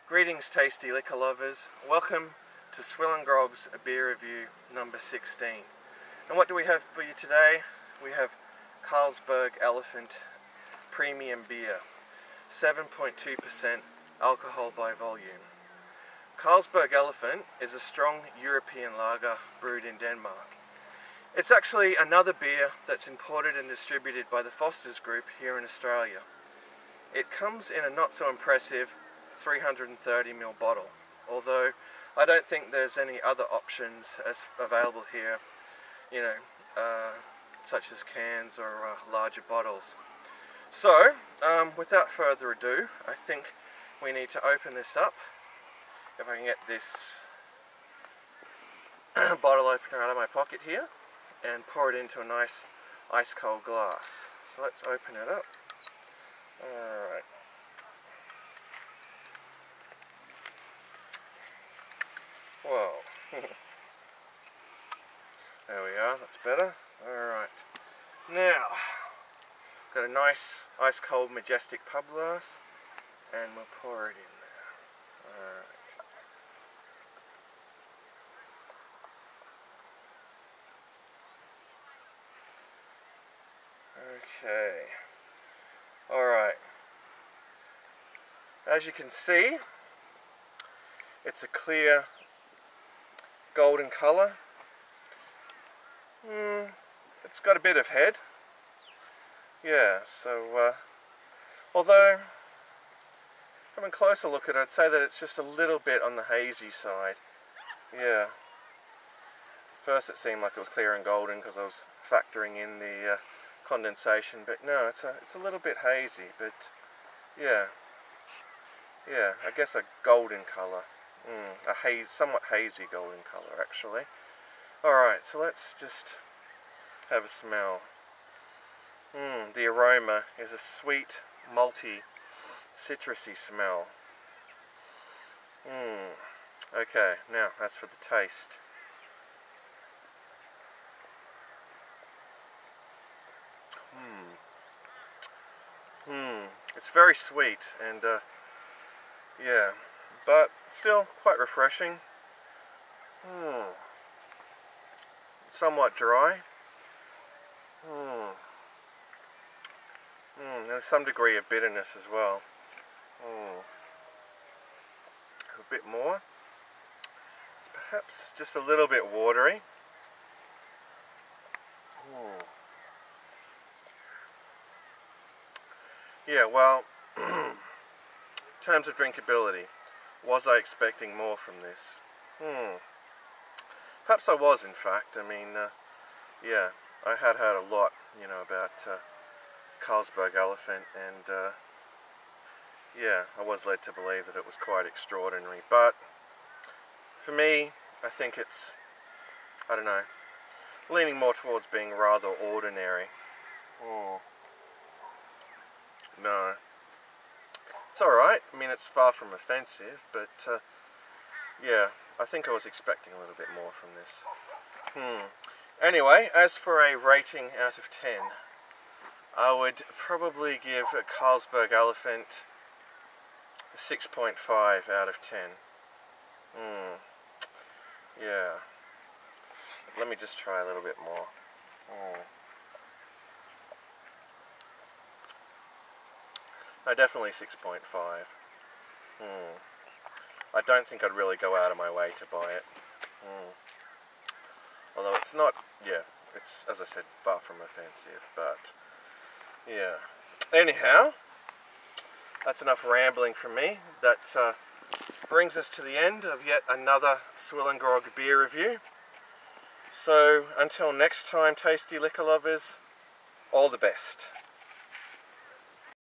Greetings tasty liquor lovers, welcome to Swill & Grog's beer review number 16. And what do we have for you today? We have Carlsberg Elephant Premium Beer, 7.2% alcohol by volume. Carlsberg Elephant is a strong European lager brewed in Denmark. It's actually another beer that's imported and distributed by the Foster's Group here in Australia. It comes in a not so impressive 330ml bottle, although I don't think there's any other options as available here, such as cans or larger bottles. So, without further ado, I think we need to open this up. If I can get this bottle opener out of my pocket here and pour it into a nice ice cold glass. So let's open it up. Alright. Whoa. There we are, that's better. Alright. Now, got a nice ice cold majestic pub glass and we'll pour it in there. Alright. Okay. Alright. As you can see, it's a clear golden colour. It's got a bit of head. Yeah, so although having a closer look at it, I'd say that it's just a little bit on the hazy side. Yeah. First it seemed like it was clear and golden because I was factoring in the condensation, but no, it's a little bit hazy, but yeah, I guess a golden colour, somewhat hazy golden colour actually. Alright, so let's just have a smell. The aroma is a sweet, malty, citrusy smell. Okay, now as for the taste. It's very sweet and yeah, but still quite refreshing. Somewhat dry. There's some degree of bitterness as well. A bit more. It's perhaps just a little bit watery. Yeah, well, in terms of drinkability, was I expecting more from this? Perhaps I was, in fact. I mean, yeah, I had heard a lot, about Carlsberg Elephant, and yeah, I was led to believe that it was quite extraordinary. But for me, I think it's, I don't know, leaning more towards being rather ordinary. No. It's alright, I mean it's far from offensive, but yeah, I think I was expecting a little bit more from this. Anyway, as for a rating out of 10, I would probably give a Carlsberg Elephant a 6.5 out of 10. Yeah. Let me just try a little bit more. No, definitely 6.5. I don't think I'd really go out of my way to buy it. Although it's not, yeah, it's, as I said, far from offensive, but yeah. Anyhow, that's enough rambling from me. That brings us to the end of yet another Swill & Grog beer review. So, until next time, tasty liquor lovers, all the best.